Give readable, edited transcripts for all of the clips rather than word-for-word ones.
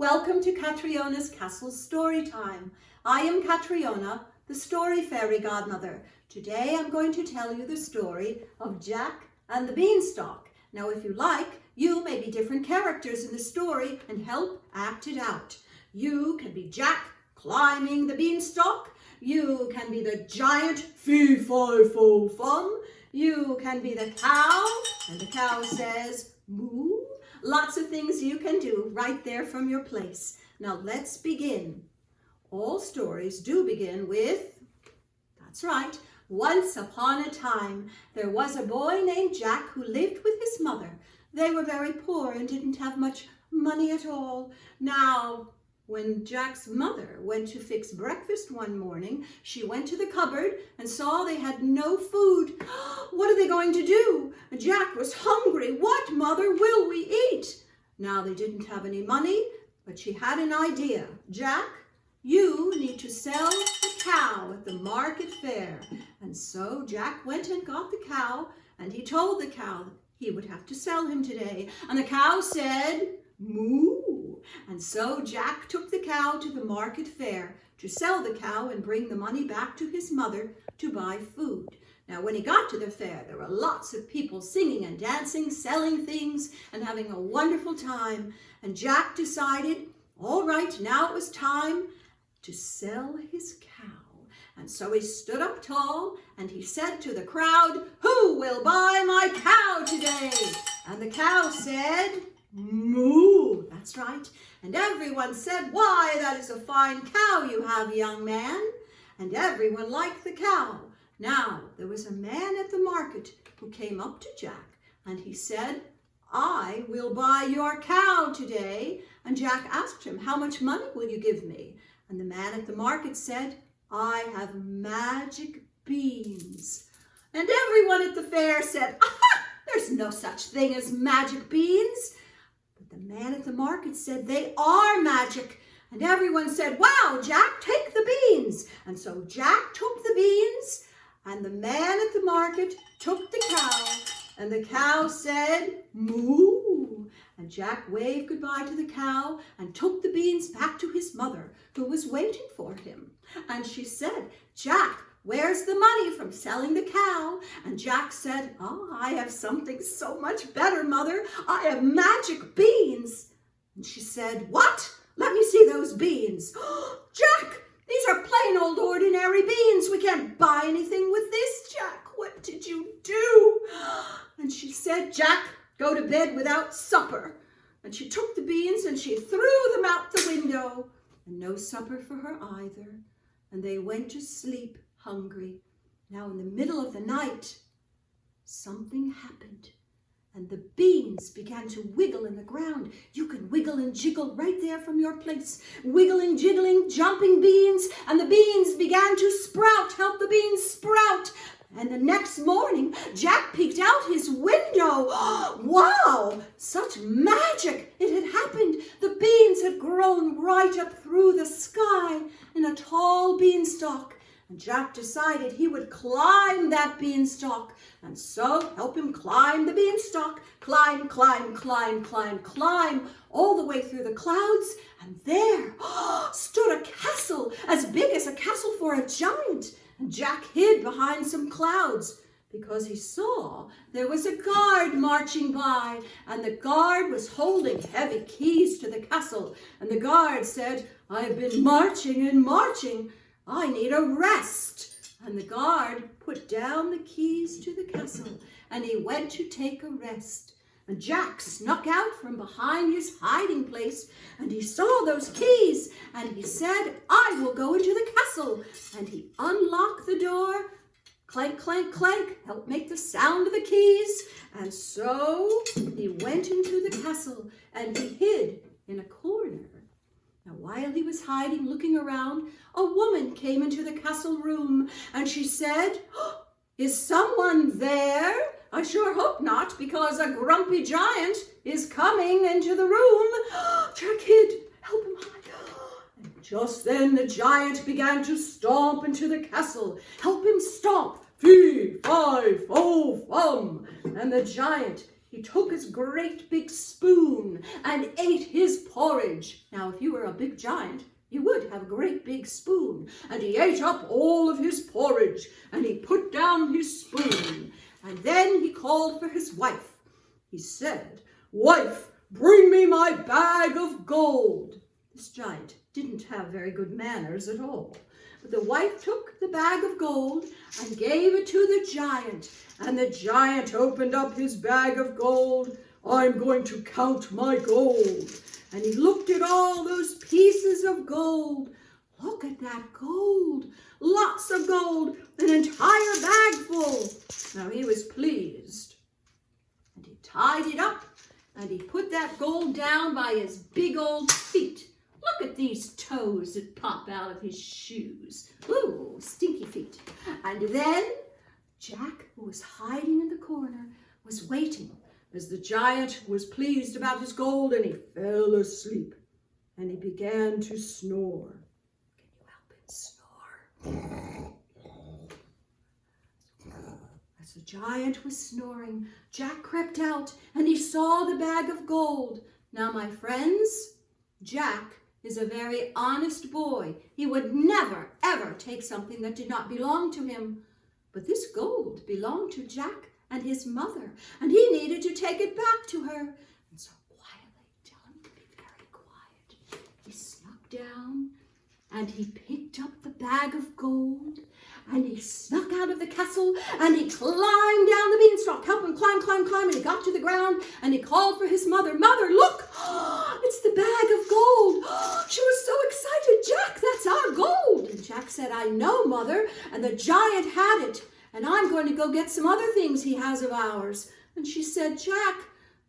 Welcome to Catriona's Castle Story Time. I am Catriona, the story fairy godmother. Today I'm going to tell you the story of Jack and the Beanstalk. Now if you like, you may be different characters in the story and help act it out. You can be Jack climbing the beanstalk. You can be the giant fee-fi-fo-fum. You can be the cow, and the cow says moo. Lots of things you can do right there from your place. Now let's begin. All stories do begin with, that's right, once upon a time, there was a boy named Jack who lived with his mother. They were very poor and didn't have much money at all. Now, when Jack's mother went to fix breakfast one morning, she went to the cupboard and saw they had no food. What are they going to do? Jack was hungry. What, Mother, will we eat? Now, they didn't have any money, but she had an idea. Jack, you need to sell the cow at the market fair. And so Jack went and got the cow, and he told the cow he would have to sell him today. And the cow said, moo. And so Jack took the cow to the market fair to sell the cow and bring the money back to his mother to buy food. Now, when he got to the fair, there were lots of people singing and dancing, selling things, and having a wonderful time. And Jack decided, all right, now it was time to sell his cow. And so he stood up tall and he said to the crowd, "Who will buy my cow today?" And the cow said, moo. That's right. And everyone said, "Why, that is a fine cow you have, young man." And everyone liked the cow. Now, there was a man at the market who came up to Jack and he said, "I will buy your cow today." And Jack asked him, "How much money will you give me?" And the man at the market said, "I have magic beans." And everyone at the fair said, "Aha! There's no such thing as magic beans." But the man at the market said, "They are magic." And everyone said, "Wow, Jack, take the beans." And so Jack took the beans, and the man at the market took the cow, and the cow said, moo. And Jack waved goodbye to the cow and took the beans back to his mother, who was waiting for him. And she said, "Jack, where's the money from selling the cow?" And Jack said, "I have something so much better, Mother. I have magic beans." And she said, "What? Let me see those beans." "Jack, these are plain old ordinary beans. We can't buy anything with this, Jack. What did you do?" And she said, "Jack, go to bed without supper." And she took the beans and she threw them out the window. And no supper for her either. And they went to sleep hungry. Now in the middle of the night, something happened. And the beans began to wiggle in the ground. You can wiggle and jiggle right there from your place. Wiggling, jiggling, jumping beans. And the beans began to sprout. Help the beans sprout. And the next morning, Jack peeked out his window. Wow, such magic! It had happened. The beans had grown right up through the sky in a tall beanstalk. And Jack decided he would climb that beanstalk. And so help him climb the beanstalk. Climb, climb, climb, climb, climb, all the way through the clouds. And there stood a castle as big as a castle for a giant. And Jack hid behind some clouds because he saw there was a guard marching by, and the guard was holding heavy keys to the castle. And the guard said, "I've been marching and marching. I need a rest." And the guard put down the keys to the castle, and he went to take a rest. And Jack snuck out from behind his hiding place, and he saw those keys, and he said, "I will go into the castle." And he unlocked the door. Clank, clank, clank, help make the sound of the keys. And so he went into the castle, and he hid in a corner. Now, while he was hiding, looking around, a woman came into the castle room, and she said, "Is someone there? I sure hope not, because a grumpy giant is coming into the room." Jack hid. Help him hide. And just then the giant began to stomp into the castle. Help him stomp. Fee, fi, fo, fum. And the giant he took his great big spoon and ate his porridge. Now, if you were a big giant, you would have a great big spoon. And he ate up all of his porridge, and he put down his spoon. And then he called for his wife. He said, "Wife, bring me my bag of gold." This giant didn't have very good manners at all. But the wife took the bag of gold and gave it to the giant. And the giant opened up his bag of gold. "I'm going to count my gold." And he looked at all those pieces of gold. Look at that gold. Lots of gold, an entire bag full. Now he was pleased. And he tied it up and he put that gold down by his big old feet. Look at these toes that pop out of his shoes. Ooh, stinky feet. And then Jack, who was hiding in the corner, was waiting as the giant was pleased about his gold, and he fell asleep and he began to snore. Can you help him snore? As the giant was snoring, Jack crept out and he saw the bag of gold. Now, my friends, Jack is a very honest boy. He would never, ever take something that did not belong to him. But this gold belonged to Jack and his mother, and he needed to take it back to her. And so quietly, tell him to be very quiet, he snuck down and he picked up the bag of gold and he snuck out of the castle and he climbed down the beanstalk. Help him climb, climb, climb. And he got to the ground and he called for his mother. "Mother, look, it's the bag of gold." She was so excited. "Jack, that's our gold." And Jack said, "I know, Mother, and the giant had it. And I'm going to go get some other things he has of ours." And she said, "Jack,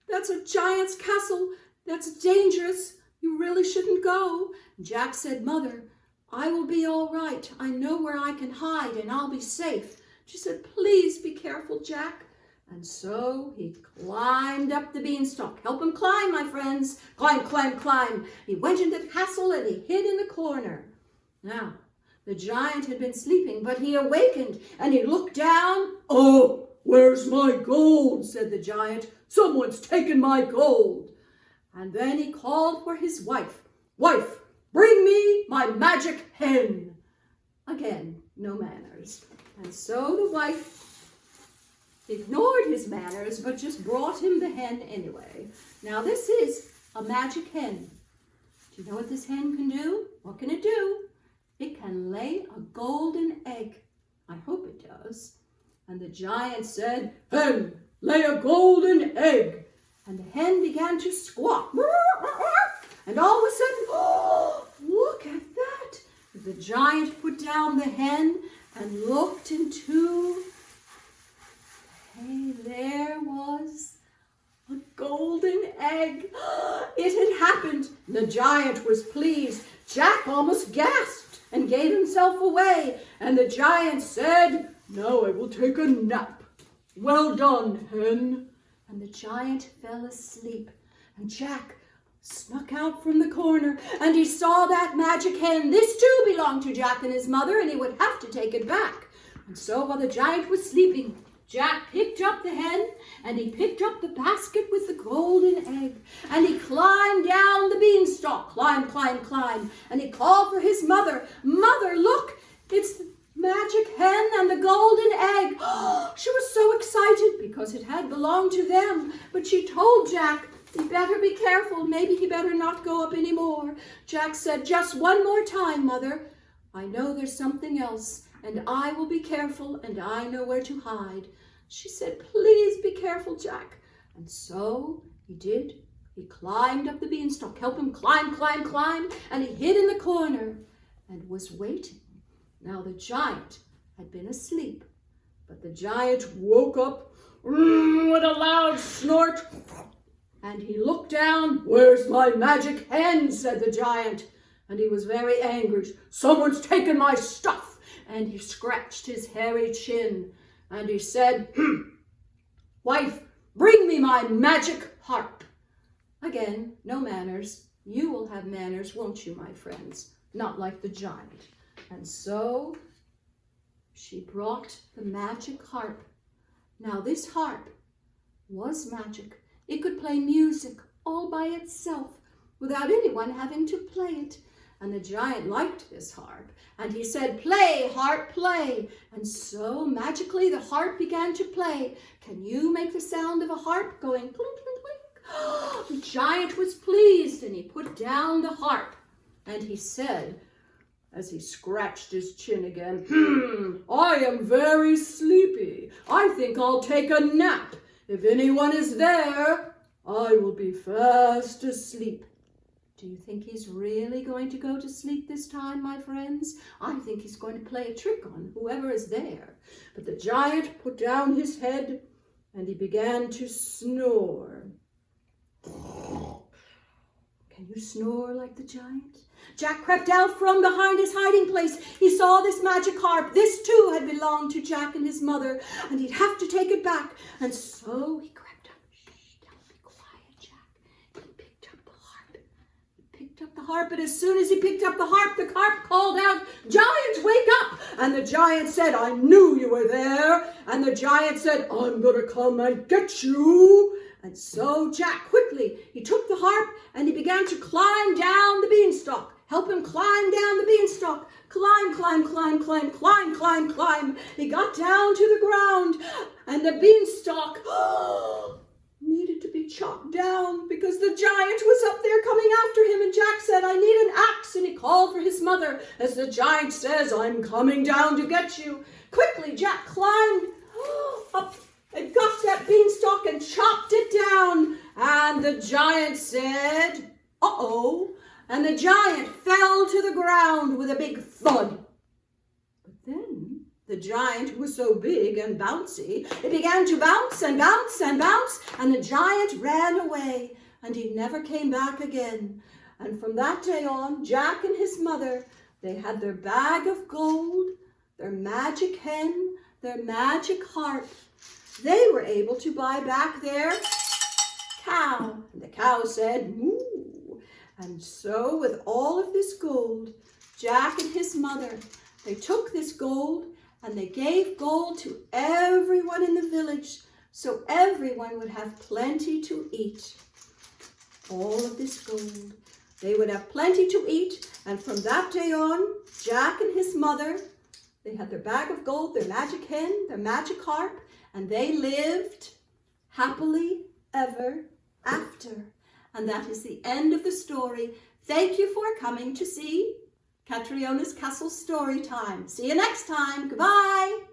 that's a giant's castle. That's dangerous. You really shouldn't go." And Jack said, "Mother, I will be all right. I know where I can hide and I'll be safe." She said, "Please be careful, Jack." And so he climbed up the beanstalk. Help him climb, my friends. Climb, climb, climb. He went into the castle and he hid in the corner. Now, the giant had been sleeping, but he awakened and he looked down. "Oh, where's my gold?" said the giant. "Someone's taken my gold." And then he called for his wife. "Wife, bring me my magic hen." Again, no manners. And so the wife ignored his manners, but just brought him the hen anyway. Now this is a magic hen. Do you know what this hen can do? What can it do? It can lay a golden egg. I hope it does. And the giant said, "Hen, lay a golden egg." And the hen began to squawk. And all of a sudden, oh, look at that. The giant put down the hen and looked into, hey, there was a golden egg. It had happened. The giant was pleased. Jack almost gasped and gave himself away. And the giant said, "Now I will take a nap. Well done, hen." And the giant fell asleep. And Jack snuck out from the corner and he saw that magic hen. This too belonged to Jack and his mother, and he would have to take it back. And so while the giant was sleeping, Jack picked up the hen and he picked up the basket with the golden egg and he climbed down the beanstalk. Climb, climb, climb. And he called for his mother. "Mother, look, it's the magic hen and the golden egg." She was so excited because it had belonged to them. But she told Jack, "He better be careful. Maybe he better not go up anymore." Jack said, "Just one more time, Mother. I know there's something else, and I will be careful, and I know where to hide." She said, "Please be careful, Jack." And so he did. He climbed up the beanstalk. Help him climb, climb, climb. And he hid in the corner and was waiting. Now the giant had been asleep, but the giant woke up with a loud snort. And he looked down. "Where's my magic hen?" said the giant. And he was very angry. "Someone's taken my stuff." And he scratched his hairy chin. And he said, "Wife, bring me my magic harp." Again, no manners. You will have manners, won't you, my friends? Not like the giant. And so she brought the magic harp. Now this harp was magic. It could play music all by itself without anyone having to play it. And the giant liked this harp, and he said, "Play, harp, play." And so magically the harp began to play. Can you make the sound of a harp going clink, clink, clink? The giant was pleased, and he put down the harp, and he said, as he scratched his chin again, "I am very sleepy. I think I'll take a nap. If anyone is there, I will be fast asleep." Do you think he's really going to go to sleep this time, my friends? I think he's going to play a trick on whoever is there. But the giant put down his head and he began to snore. Can you snore like the giant? Jack crept out from behind his hiding place. He saw this magic harp. This too had belonged to Jack and his mother, and he'd have to take it back. And so he crept up. Shh, don't be quiet, Jack. He picked up the harp. But as soon as he picked up the harp called out, "Giant, wake up!" And the giant said, "I knew you were there." And the giant said, "I'm going to come and get you." And so Jack quickly, he took the harp and he began to climb down the beanstalk. Help him climb down the beanstalk. Climb, climb, climb, climb, climb, climb, climb. He got down to the ground and the beanstalk needed to be chopped down because the giant was up there coming after him. And Jack said, "I need an axe." And he called for his mother as the giant says, "I'm coming down to get you." Quickly, Jack climbed up and got that beanstalk and chopped it down. And the giant said, "Uh-oh." And the giant fell to the ground with a big thud. But then the giant, who was so big and bouncy, it began to bounce and bounce and bounce, and the giant ran away, and he never came back again. And from that day on, Jack and his mother, they had their bag of gold, their magic hen, their magic harp. They were able to buy back their cow. And the cow said, "Moo." And so with all of this gold, Jack and his mother, they took this gold and they gave gold to everyone in the village so everyone would have plenty to eat. All of this gold. They would have plenty to eat, and from that day on, Jack and his mother, they had their bag of gold, their magic hen, their magic harp, and they lived happily ever after. And that is the end of the story. Thank you for coming to see Catriona's Castle Story Time. See you next time. Goodbye.